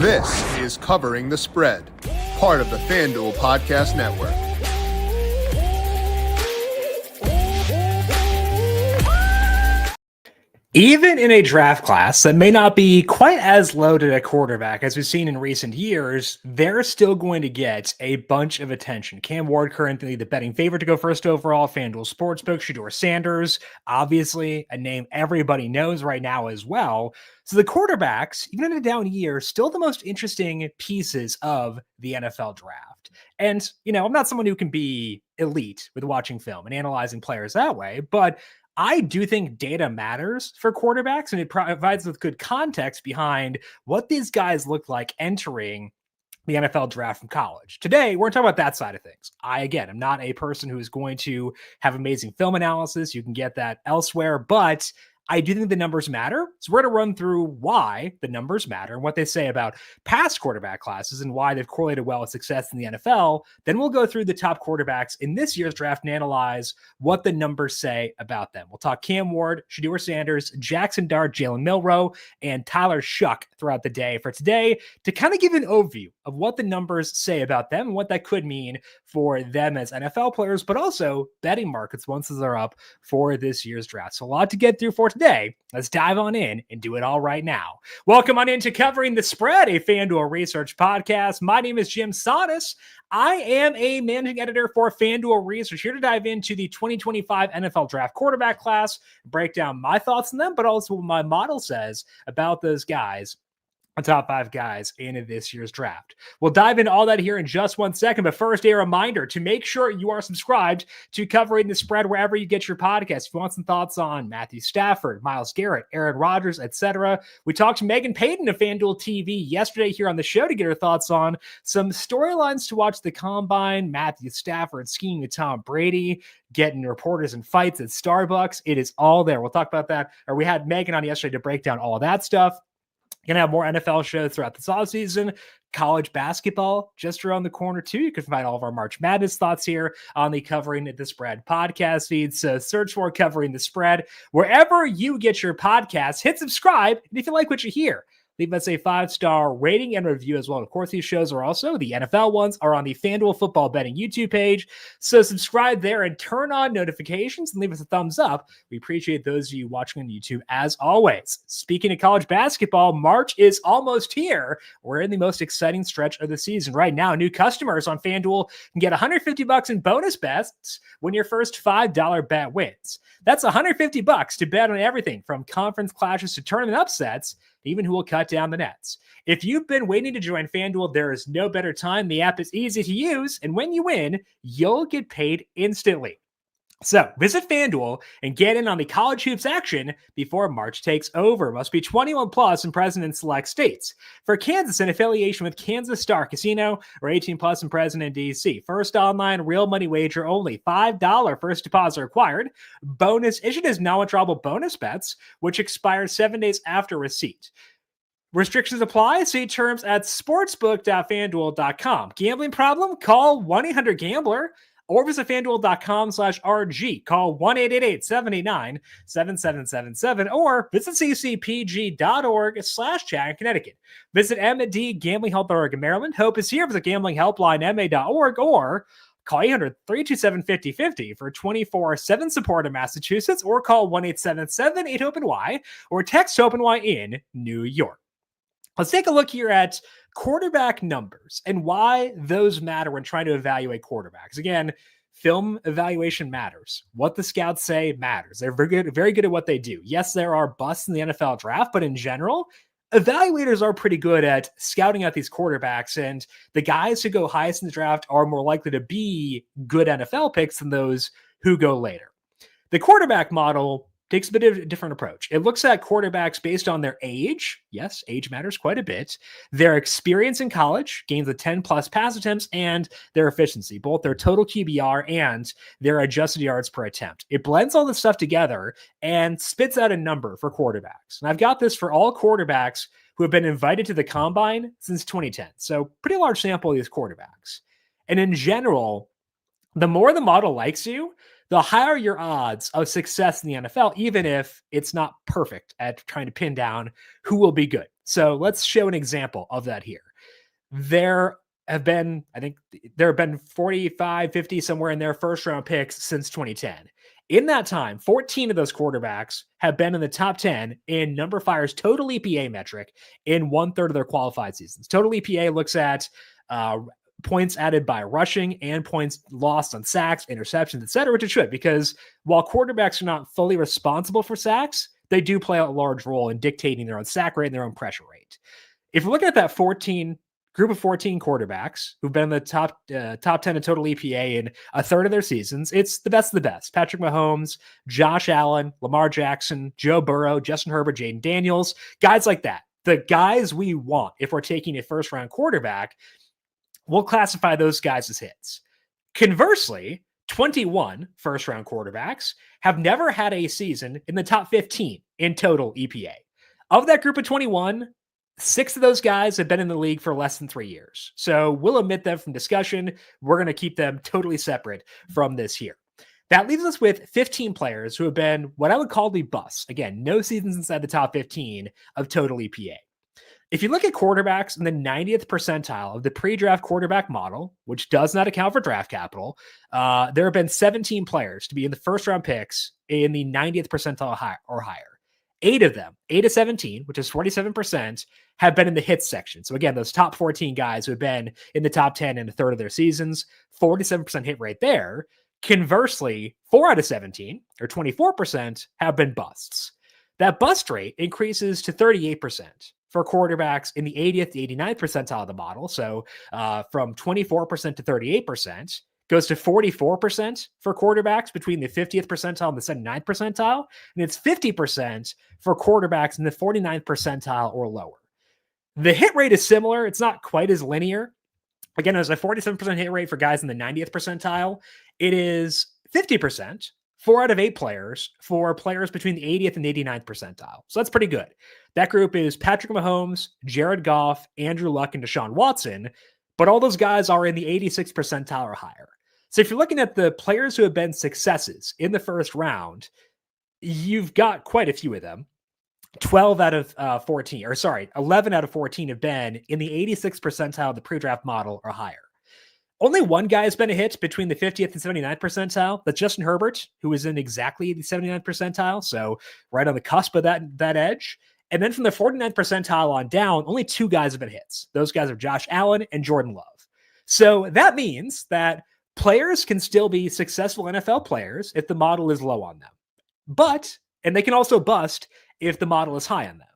This is Covering the Spread, part of the FanDuel Podcast Network. Even in a draft class that may not be quite as loaded at quarterback as we've seen in recent years, they're still going to get a bunch of attention. Cam Ward currently the betting favorite to go first overall, FanDuel Sportsbook. Shedeur Sanders, obviously a name everybody knows right now as well. So the quarterbacks, even in a down year, still the most interesting pieces of the NFL draft. And, I'm not someone who can be elite with watching film and analyzing players that way, but I do think data matters for quarterbacks, and it provides with good context behind what these guys look like entering the NFL draft from college. Today, we're going to talk about that side of things. I, again, am not a person who is going to have amazing film analysis. You can get that elsewhere, but I do think the numbers matter. So we're going to run through why the numbers matter and what they say about past quarterback classes and why they've correlated well with success in the NFL. Then we'll go through the top quarterbacks in this year's draft and analyze what the numbers say about them. We'll talk Cam Ward, Shedeur Sanders, Jaxson Dart, Jaylen Milroe, and Tyler Shough throughout the day for today to kind of give an overview of what the numbers say about them and what that could mean for them as NFL players, but also betting markets once they're up for this year's draft. So a lot to get through for today. Let's dive on in and do it all right now. Welcome on into Covering the Spread, a FanDuel Research podcast. My name is JimSannes. I am a managing editor for FanDuel Research, here to dive into the 2025 NFL Draft quarterback class, break down my thoughts on them, but also what my model says about those guys. The top 5 guys in this year's draft. We'll dive into all that here in just 1 second, but first, a reminder to make sure you are subscribed to Covering the Spread wherever you get your podcast. If you want some thoughts on Matthew Stafford, Myles Garrett, Aaron Rodgers, etc., we talked to Megan Payton of FanDuel TV yesterday here on the show to get her thoughts on some storylines to watch the Combine, Matthew Stafford skiing with Tom Brady, getting reporters in fights at Starbucks. It is all there. We'll talk about that. Or we had Megan on yesterday to break down all of that stuff. Going to have more NFL shows throughout this offseason. College basketball just around the corner, too. You can find all of our March Madness thoughts here on the Covering the Spread podcast feed. So search for Covering the Spread wherever you get your podcasts. Hit subscribe. And if you like what you hear, leave us a 5-star rating and review as well. Of course, these shows are also, the NFL ones are on the FanDuel Football Betting YouTube page. So subscribe there and turn on notifications and leave us a thumbs up. We appreciate those of you watching on YouTube as always. Speaking of college basketball, March is almost here. We're in the most exciting stretch of the season. Right now, new customers on FanDuel can get $150 in bonus bets when your first $5 bet wins. That's $150 to bet on everything from conference clashes to tournament upsets, even who will cut down the nets. If you've been waiting to join FanDuel, there is no better time. The app is easy to use, and when you win, you'll get paid instantly. So visit FanDuel and get in on the college hoops action before March takes over. Must be 21 plus and present in select states. For Kansas, an affiliation with Kansas Star Casino, or 18 plus and present in DC. First online real money wager only. $5 first deposit required. Bonus issued as non-withdrawable bonus bets, which expire 7 days after receipt. Restrictions apply. See terms at sportsbook.fanduel.com. Gambling problem? Call 1-800-GAMBLER. Or visit FanDuel.com/RG. Call 1-888-79-7777 or visit ccpg.org/chat in Connecticut. Visit MD Gambling Help in Maryland. Hope is here. Visit gamblinghelplinema.org or call 800-327-5050 for 24/7 support in Massachusetts, or call 1-877-8-HOPE-NY or text HOPE-NY in New York. Let's take a look here at quarterback numbers and why those matter when trying to evaluate quarterbacks. Again, film evaluation matters. What the scouts say matters. They're very good at what they do. Yes, there are busts in the NFL draft, but in general, evaluators are pretty good at scouting out these quarterbacks, and the guys who go highest in the draft are more likely to be good NFL picks than those who go later. The quarterback model takes a bit of a different approach. It looks at quarterbacks based on their age. Yes, age matters quite a bit. Their experience in college, gains of 10 plus pass attempts, and their efficiency, both their total QBR and their adjusted yards per attempt. It blends all this stuff together and spits out a number for quarterbacks. And I've got this for all quarterbacks who have been invited to the Combine since 2010. So pretty large sample of these quarterbacks. And in general, the more the model likes you, the higher your odds of success in the NFL, even if it's not perfect at trying to pin down who will be good. So let's show an example of that here. There have been, I think there have been 45, 50 somewhere in their first round picks since 2010. In that time, 14 of those quarterbacks have been in the top 10 in Number Fire's total EPA metric in 1/3 of their qualified seasons. Total EPA looks at points added by rushing and points lost on sacks, interceptions, etc., which it should, because while quarterbacks are not fully responsible for sacks, they do play a large role in dictating their own sack rate and their own pressure rate. If you're looking at that group of 14 quarterbacks who've been in the top 10 in total EPA in 1/3 of their seasons, it's the best of the best. Patrick Mahomes, Josh Allen, Lamar Jackson, Joe Burrow, Justin Herbert, Jayden Daniels, guys like that. The guys we want if we're taking a first-round quarterback, we'll classify those guys as hits. Conversely, 21 first-round quarterbacks have never had a season in the top 15 in total EPA. Of that group of 21, 6 of those guys have been in the league for less than 3 years. So we'll omit them from discussion. We're going to keep them totally separate from this here. That leaves us with 15 players who have been what I would call the busts. Again, no seasons inside the top 15 of total EPA. If you look at quarterbacks in the 90th percentile of the pre-draft quarterback model, which does not account for draft capital, there have been 17 players to be in the first-round picks in the 90th percentile or higher. 8 of them, 8 of 17, which is 47%, have been in the hits section. So again, those top 14 guys who have been in the top 10 in 1/3 of their seasons, 47% hit rate there. Conversely, 4 out of 17, or 24%, have been busts. That bust rate increases to 38% for quarterbacks in the 80th to 89th percentile of the model. So from 24% to 38%, goes to 44% for quarterbacks between the 50th percentile and the 79th percentile. And it's 50% for quarterbacks in the 49th percentile or lower. The hit rate is similar. It's not quite as linear. Again, there's a 47% hit rate for guys in the 90th percentile. It is 50%, 4 out of 8 players for players between the 80th and 89th percentile. So that's pretty good. That group is Patrick Mahomes, Jared Goff, Andrew Luck, and Deshaun Watson. But all those guys are in the 86th percentile or higher. So if you're looking at the players who have been successes in the first round, you've got quite a few of them. 11 out of 14 have been in the 86th percentile of the pre-draft model or higher. Only one guy has been a hit between the 50th and 79th percentile. That's Justin Herbert, who is in exactly the 79th percentile, so right on the cusp of that edge. And then from the 49th percentile on down, only 2 guys have been hits. Those guys are Josh Allen and Jordan Love. So that means that players can still be successful NFL players if the model is low on them. And they can also bust if the model is high on them.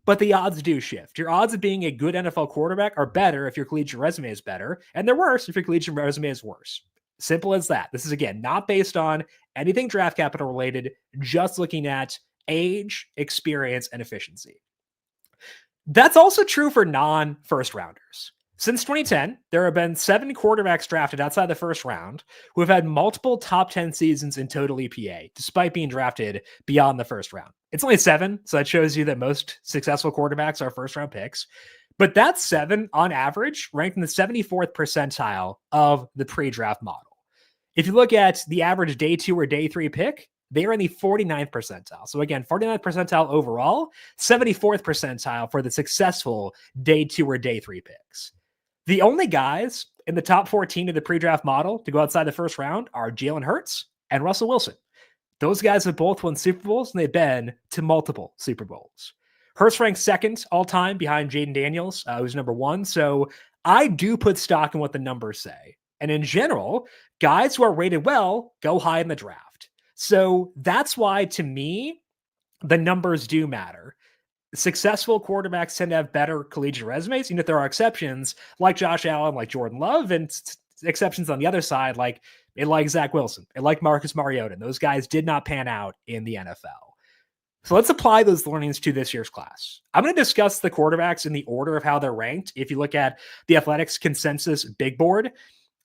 But the odds do shift. Your odds of being a good NFL quarterback are better if your collegiate resume is better, and they're worse if your collegiate resume is worse. Simple as that. This is, again, not based on anything draft capital related, just looking at age, experience, and efficiency. That's also true for non-first rounders. Since 2010, there have been 7 quarterbacks drafted outside the first round who have had multiple top 10 seasons in total EPA, despite being drafted beyond the first round. It's only 7, so that shows you that most successful quarterbacks are first-round picks. But that's 7, on average, ranked in the 74th percentile of the pre-draft model. If you look at the average day 2 or day 3 pick, they are in the 49th percentile. So again, 49th percentile overall, 74th percentile for the successful day 2 or day 3 picks. The only guys in the top 14 of the pre-draft model to go outside the first round are Jalen Hurts and Russell Wilson. Those guys have both won Super Bowls, and they've been to multiple Super Bowls. Hurts ranks second all-time behind Jayden Daniels, who's number 1. So I do put stock in what the numbers say. And in general, guys who are rated well go high in the draft. So that's why, to me, the numbers do matter. Successful quarterbacks tend to have better collegiate resumes, even if there are exceptions like Josh Allen, like Jordan Love, and exceptions on the other side, like Zach Wilson, like Marcus Mariota. And those guys did not pan out in the NFL. So let's apply those learnings to this year's class. I'm going to discuss the quarterbacks in the order of how they're ranked. If you look at the Athletics consensus big board,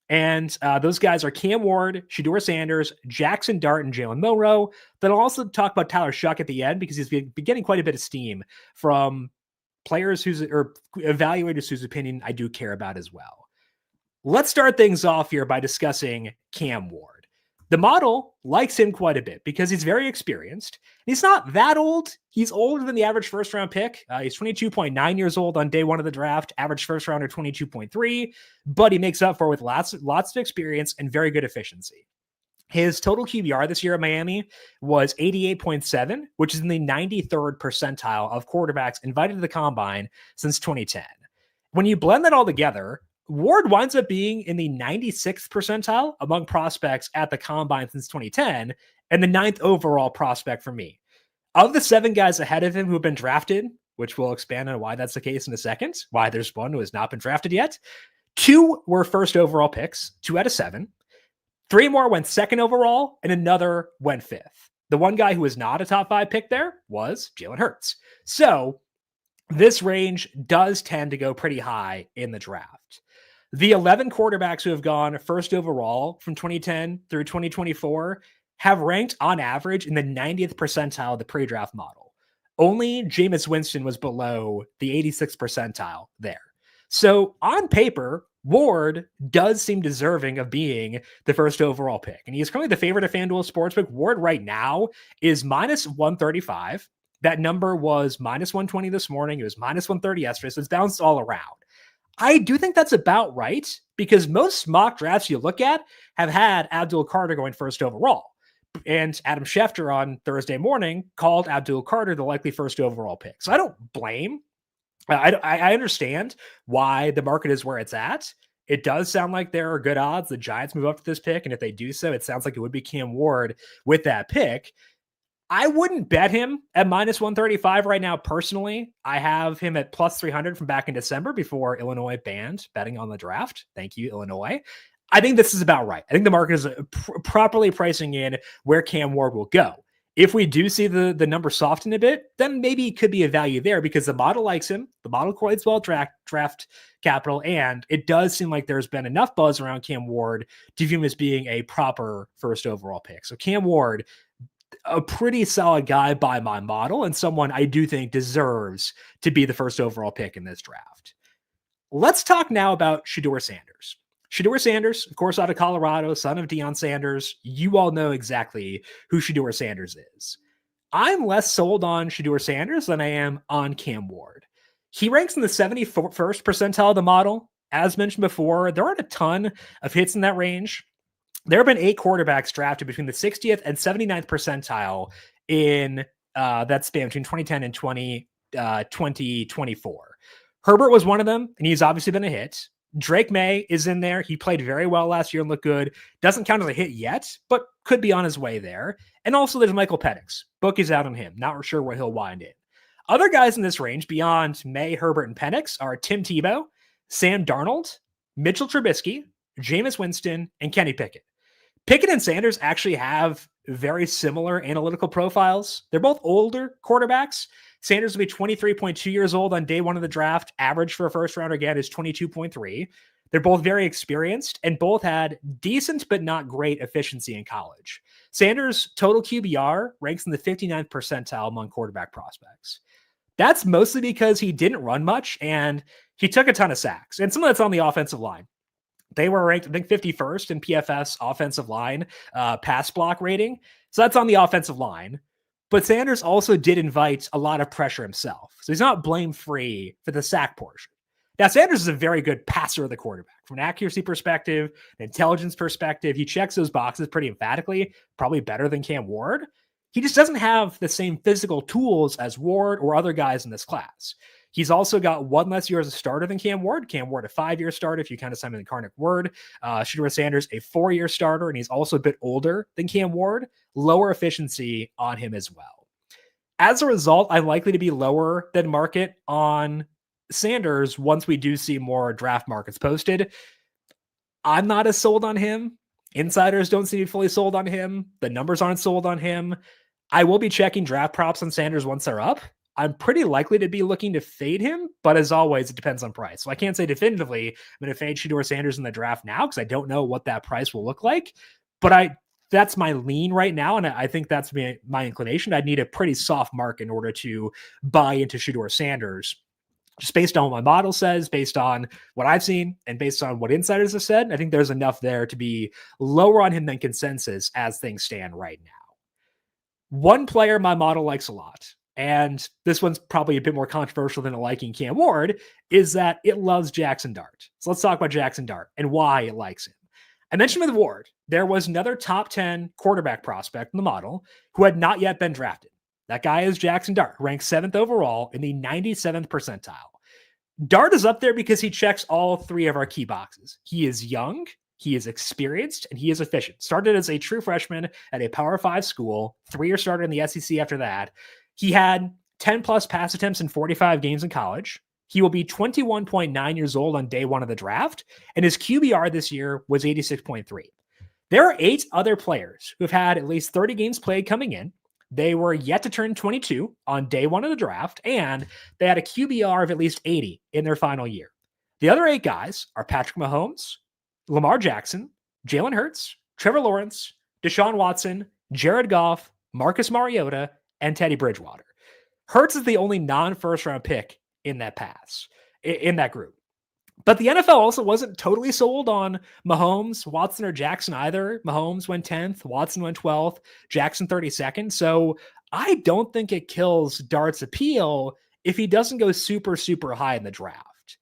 and those guys are Cam Ward, Shedeur Sanders, Jaxson Dart, and Jaylen Milroe. Then I'll also talk about Tyler Shough at the end because he's been getting quite a bit of steam from players or evaluators whose opinion I do care about as well. Let's start things off here by discussing Cam Ward. The model likes him quite a bit because he's very experienced. He's not that old. He's older than the average first round pick. He's 22.9 years old on day one of the draft, average first rounder 22.3, but he makes up for it with lots of experience and very good efficiency. His total QBR this year at Miami was 88.7, which is in the 93rd percentile of quarterbacks invited to the combine since 2010. When you blend that all together, Ward winds up being in the 96th percentile among prospects at the combine since 2010 and the 9th overall prospect for me. Of the 7 guys ahead of him who have been drafted, which we'll expand on why that's the case in a second, why there's one who has not been drafted yet, 2 were first overall picks, 2 out of 7. 3 more went second overall, and another went 5th. The one guy who was not a top 5 pick there was Jalen Hurts. So this range does tend to go pretty high in the draft. The 11 quarterbacks who have gone first overall from 2010 through 2024 have ranked on average in the 90th percentile of the pre-draft model. Only Jameis Winston was below the 86th percentile there. So on paper, Ward does seem deserving of being the first overall pick. And he is currently the favorite of FanDuel Sportsbook. Ward right now is minus 135. That number was minus 120 this morning. It was minus 130 yesterday. So it's bounced all around. I do think that's about right because most mock drafts you look at have had Abdul Carter going first overall. And Adam Schefter on Thursday morning called Abdul Carter the likely first overall pick. So I don't blame. I understand why the market is where it's at. It does sound like there are good odds the Giants move up to this pick. And if they do so, it sounds like it would be Cam Ward with that pick. I wouldn't bet him at minus 135 right now. Personally, I have him at plus 300 from back in December before Illinois banned betting on the draft. Thank you, Illinois. I think this is about right. I think the market is properly pricing in where Cam Ward will go. If we do see the number soften a bit, then maybe it could be a value there because the model likes him. The model correlates well draft capital, and it does seem like there's been enough buzz around Cam Ward to view him as being a proper first overall pick. So Cam Ward, a pretty solid guy by my model and someone I do think deserves to be the first overall pick in this draft. Let's talk now about Shedeur Sanders. Shedeur Sanders, of course, out of Colorado, son of Deion Sanders. You all know exactly who Shedeur Sanders is. I'm less sold on Shedeur Sanders than I am on Cam Ward. He ranks in the 71st percentile of the model. As mentioned before, there aren't a ton of hits in that range. There have been 8 quarterbacks drafted between the 60th and 79th percentile in that span between 2010 and 2024. Herbert was one of them, and he's obviously been a hit. Drake May is in there. He played very well last year and looked good. Doesn't count as a hit yet, but could be on his way there. And also there's Michael Penix. Book is out on him. Not sure where he'll wind in. Other guys in this range beyond May, Herbert, and Penix are Tim Tebow, Sam Darnold, Mitchell Trubisky, Jameis Winston, and Kenny Pickett. Pickett and Sanders actually have very similar analytical profiles. They're both older quarterbacks. Sanders will be 23.2 years old on day one of the draft. Average for a first rounder again is 22.3. They're both very experienced and both had decent but not great efficiency in college. Sanders' total QBR ranks in the 59th percentile among quarterback prospects. That's mostly because he didn't run much and he took a ton of sacks. And some of that's on the offensive line. They were ranked, I think, 51st in PFF's offensive line pass block rating. So that's on the offensive line. But Sanders also did invite a lot of pressure himself. So he's not blame-free for the sack portion. Now, Sanders is a very good passer of the quarterback. From an accuracy perspective, an intelligence perspective, he checks those boxes pretty emphatically, probably better than Cam Ward. He just doesn't have the same physical tools as Ward or other guys in this class. He's also got 1 less year as a starter than Cam Ward. Cam Ward, a 5-year starter, if you kind of Simon Incarnate Word. Shedeur Sanders, a 4-year starter, and he's also a bit older than Cam Ward. Lower efficiency on him as well. As a result, I'm likely to be lower than market on Sanders once we do see more draft markets posted. I'm not as sold on him. Insiders don't seem to be fully sold on him. The numbers aren't sold on him. I will be checking draft props on Sanders once they're up. I'm pretty likely to be looking to fade him, but as always, it depends on price. So I can't say definitively I'm going to fade Shedeur Sanders in the draft now because I don't know what that price will look like. But that's my lean right now, and I think that's my inclination. I'd need a pretty soft mark in order to buy into Shedeur Sanders. just based on what my model says, based on what I've seen, and based on what insiders have said, I think there's enough there to be lower on him than consensus as things stand right now. One player my model likes a lot, and this one's probably a bit more controversial than liking Cam Ward, is that it loves Jaxson Dart. So let's talk about Jaxson Dart and why it likes him. I mentioned with Ward, there was another top 10 quarterback prospect in the model who had not yet been drafted. That guy is Jaxson Dart, ranked 7th overall in the 97th percentile. Dart is up there because he checks all three of our key boxes. He is young, he is experienced, and he is efficient. Started as a true freshman at a Power 5 school, 3-year starter in the SEC after that. He had 10 plus pass attempts in 45 games in college. He will be 21.9 years old on day one of the draft, and his QBR this year was 86.3. There are 8 other players who've had at least 30 games played coming in. They were yet to turn 22 on day one of the draft, and they had a QBR of at least 80 in their final year. The other 8 guys are Patrick Mahomes, Lamar Jackson, Jalen Hurts, Trevor Lawrence, Deshaun Watson, Jared Goff, Marcus Mariota, and Teddy Bridgewater. Hurts is the only non-first round pick in that group. But the NFL also wasn't totally sold on Mahomes, Watson, or Jackson either. Mahomes went 10th, Watson went 12th, Jackson 32nd. So I don't think it kills Dart's appeal if he doesn't go super, super high in the draft.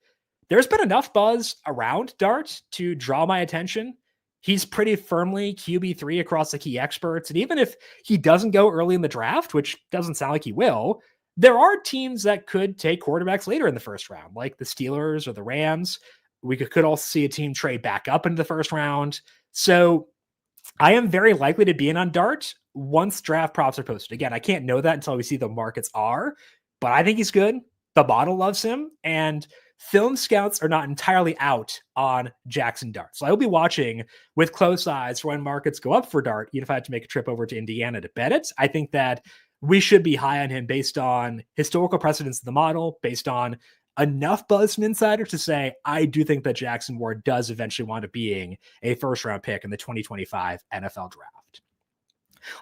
There's been enough buzz around Dart to draw my attention. He's pretty firmly QB3 across the key experts. And even if he doesn't go early in the draft, which doesn't sound like he will, there are teams that could take quarterbacks later in the first round, like the Steelers or the Rams. We could also see a team trade back up into the first round. So I am very likely to be in on Dart once draft props are posted. Again, I can't know that until we see the markets are, but I think he's good. The model loves him, and film scouts are not entirely out on Jaxson Dart. So I will be watching with close eyes for when markets go up for Dart, even if I have to make a trip over to Indiana to bet it. I think that we should be high on him based on historical precedents of the model, based on enough buzz from insiders to say, I do think that Jaxson Ward does eventually wind up being a first-round pick in the 2025 NFL draft.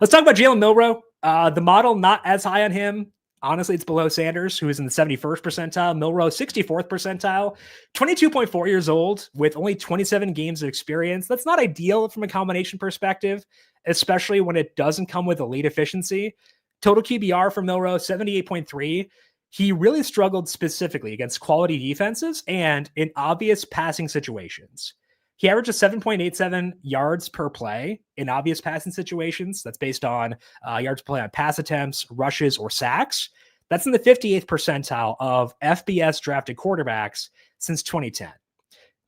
Let's talk about Jaylen Milroe. The model, not as high on him. Honestly, it's below Sanders, who is in the 71st percentile. Milroe, 64th percentile. 22.4 years old with only 27 games of experience. That's not ideal from a combination perspective, especially when it doesn't come with elite efficiency. Total QBR for Milroe, 78.3. He really struggled specifically against quality defenses and in obvious passing situations. He averages 7.87 yards per play in obvious passing situations. That's based on yards per play on pass attempts, rushes, or sacks. That's in the 58th percentile of FBS drafted quarterbacks since 2010.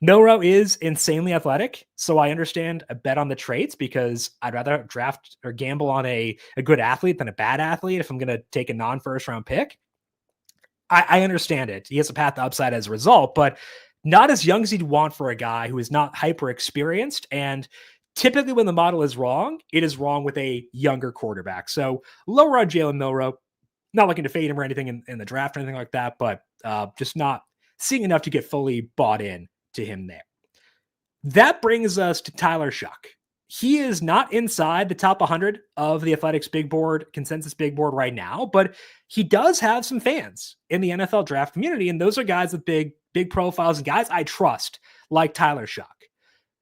Milroe is insanely athletic, so I understand a bet on the traits because I'd rather draft or gamble on a good athlete than a bad athlete if I'm going to take a non-first round pick. I understand it. He has a path to upside as a result, but not as young as you'd want for a guy who is not hyper experienced. And typically when the model is wrong, it is wrong with a younger quarterback. So lower on Jaylen Milroe, not looking to fade him or anything in the draft or anything like that, but just not seeing enough to get fully bought in to him there. That brings us to Tyler Shough. He is not inside the top 100 of the Athletics big board, consensus big board right now, but he does have some fans in the NFL draft community, and those are guys with big profiles and guys I trust, like Tyler Shough.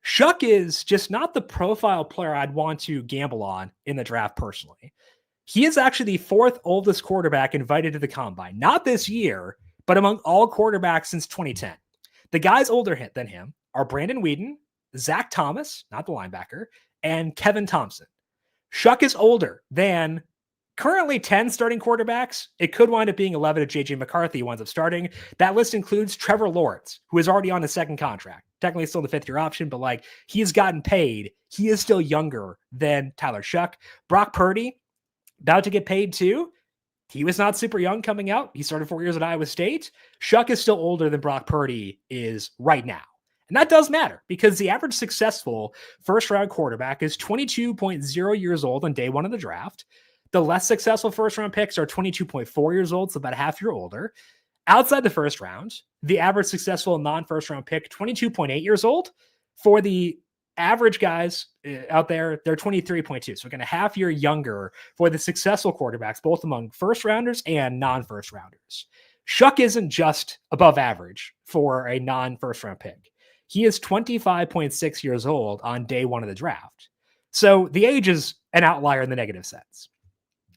Shough is just not the profile player I'd want to gamble on in the draft personally. He is actually the 4th oldest quarterback invited to the combine, not this year, but among all quarterbacks since 2010. The guys older than him are Brandon Weeden, Zach Thomas, not the linebacker, and Kevin Thompson. Shough is older than currently 10 starting quarterbacks. It could wind up being 11 if J.J. McCarthy winds up starting. That list includes Trevor Lawrence, who is already on his second contract. Technically still the 5th-year option, but he has gotten paid. He is still younger than Tyler Shough. Brock Purdy, about to get paid too. He was not super young coming out. He started 4 years at Iowa State. Shough is still older than Brock Purdy is right now. And that does matter because the average successful first-round quarterback is 22.0 years old on day one of the draft. The less successful first-round picks are 22.4 years old, so about a half year older. Outside the first round, the average successful non-first-round pick, 22.8 years old. For the average guys out there, they're 23.2. So again, a half year younger for the successful quarterbacks, both among first-rounders and non-first-rounders. Shough isn't just above average for a non-first round pick. He is 25.6 years old on day one of the draft. So the age is an outlier in the negative sense.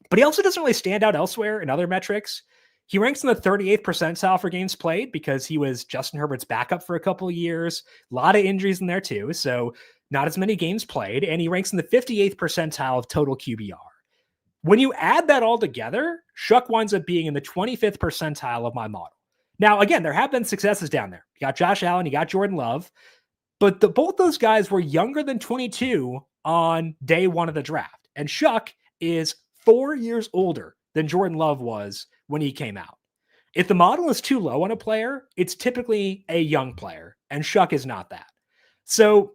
But he also doesn't really stand out elsewhere in other metrics. He ranks in the 38th percentile for games played because he was Justin Herbert's backup for a couple of years. A lot of injuries in there too, so not as many games played. And he ranks in the 58th percentile of total QBR. When you add that all together, Shough winds up being in the 25th percentile of my model. Now, again, there have been successes down there. You got Josh Allen, you got Jordan Love, but both those guys were younger than 22 on day one of the draft. And Shough is 4 years older than Jordan Love was when he came out. If the model is too low on a player, it's typically a young player, and Shough is not that. So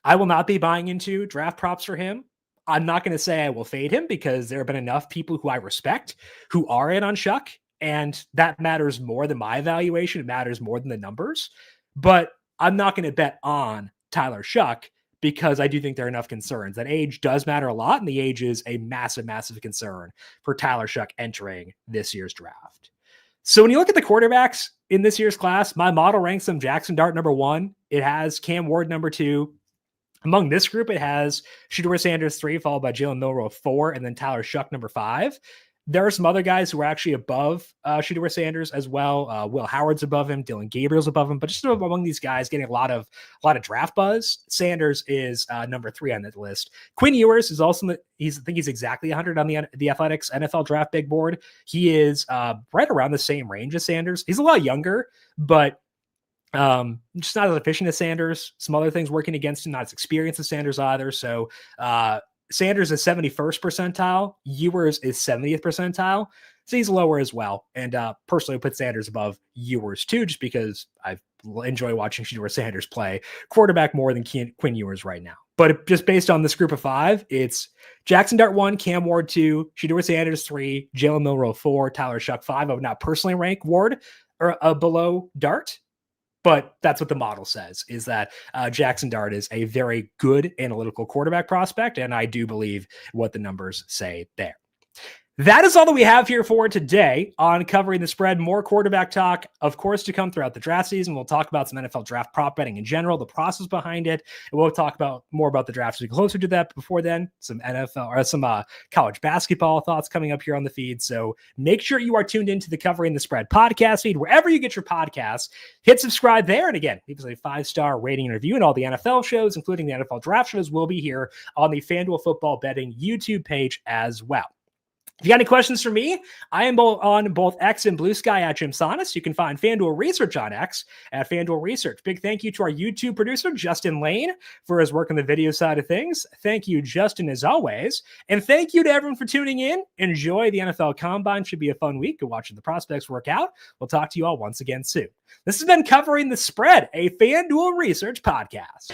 I will not be buying into draft props for him. I'm not going to say I will fade him because there have been enough people who I respect who are in on Shough, and that matters more than my evaluation. It matters more than the numbers. But I'm not going to bet on Tyler Shough because I do think there are enough concerns. That age does matter a lot, and the age is a massive, massive concern for Tyler Shough entering this year's draft. So when you look at the quarterbacks in this year's class, my model ranks them Jaxson Dart number 1. It has Cam Ward number 2. Among this group, it has Shedeur Sanders 3, followed by Jaylen Milroe 4, and then Tyler Shough number 5. There are some other guys who are actually above Shedeur Sanders as well. Will Howard's above him. Dylan Gabriel's above him. But just among these guys getting a lot of draft buzz, Sanders is number 3 on that list. Quinn Ewers is also, I think he's exactly 100 on the Athletics NFL draft big board. He is right around the same range as Sanders. He's a lot younger, but just not as efficient as Sanders. Some other things working against him, not as experienced as Sanders either. So Sanders is 71st percentile. Ewers is 70th percentile. So he's lower as well. And personally put Sanders above Ewers too, just because I enjoy watching Shedeur Sanders play quarterback more than Quinn Ewers right now. But just based on this group of 5, it's Jaxson Dart 1, Cam Ward 2, Shedeur Sanders 3, Jaylen Milroe 4, Tyler Shough 5. I would not personally rank Ward or below Dart. But that's what the model says, is that Jaxson Dart is a very good analytical quarterback prospect, and I do believe what the numbers say there. That is all that we have here for today on Covering the Spread. More quarterback talk, of course, to come throughout the draft season. We'll talk about some NFL draft prop betting in general, the process behind it, and we'll talk more about the draft as we get closer to that. But before then, some NFL or some college basketball thoughts coming up here on the feed. So make sure you are tuned into the Covering the Spread podcast feed, wherever you get your podcasts. Hit subscribe there, and again, leave us a 5-star rating and review. And all the NFL shows, including the NFL draft shows, will be here on the FanDuel Football Betting YouTube page as well. If you got any questions for me, I am on both X and Blue Sky at JimSannes. You can find FanDuel Research on X at FanDuel Research. Big thank you to our YouTube producer, Justin Lane, for his work on the video side of things. Thank you, Justin, as always. And thank you to everyone for tuning in. Enjoy the NFL Combine. Should be a fun week. Go watching the prospects work out. We'll talk to you all once again soon. This has been Covering the Spread, a FanDuel Research podcast.